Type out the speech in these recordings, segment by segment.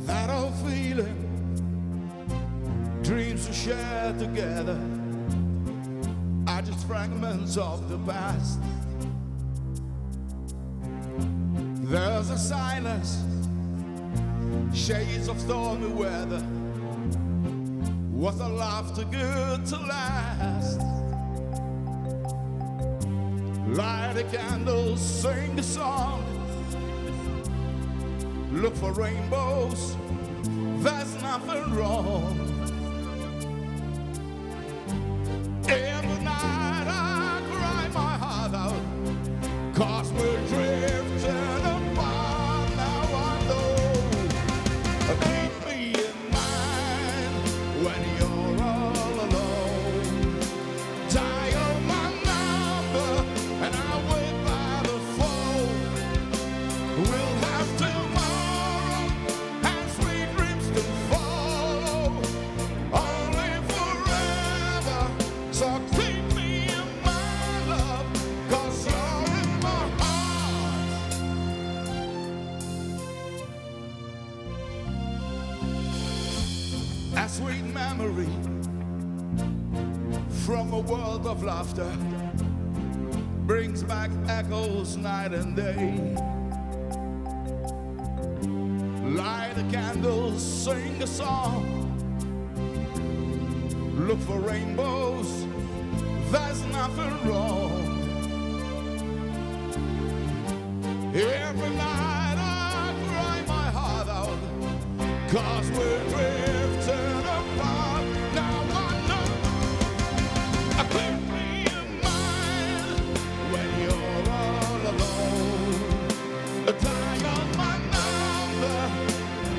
That old feeling, dreams to share together, are just fragments of the past. There's a silence, shades of stormy weather. Was a laughter good to last? Light a candle, sing a song, look for rainbows, there's nothing wrong. Every night I cry my heart out, 'cause we're drifting apart. Now I know, keep me in mind when you're all alone. Dial my number and I'll wait by the phone. We'll have tomorrow and sweet dreams to follow, only forever. So keep me in mind, love, 'cause you're in my heart. A sweet memory from a world of laughter brings back echoes night and day. Light a candle, sing a song, look for rainbows, there's nothing wrong. Every night I cry my heart out, 'cause we're drifting apart. Now I know, keep me in mind when you're all alone. Dial my number,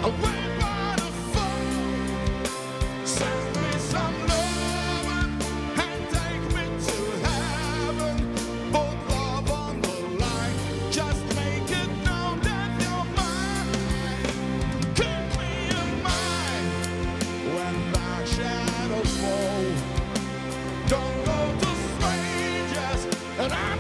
away by the phone. Send me some love and take me to heaven. Put love on the line, just make it known that you're mine. Keep me in mind when dark shadows fall. Don't go to strangers, and I'm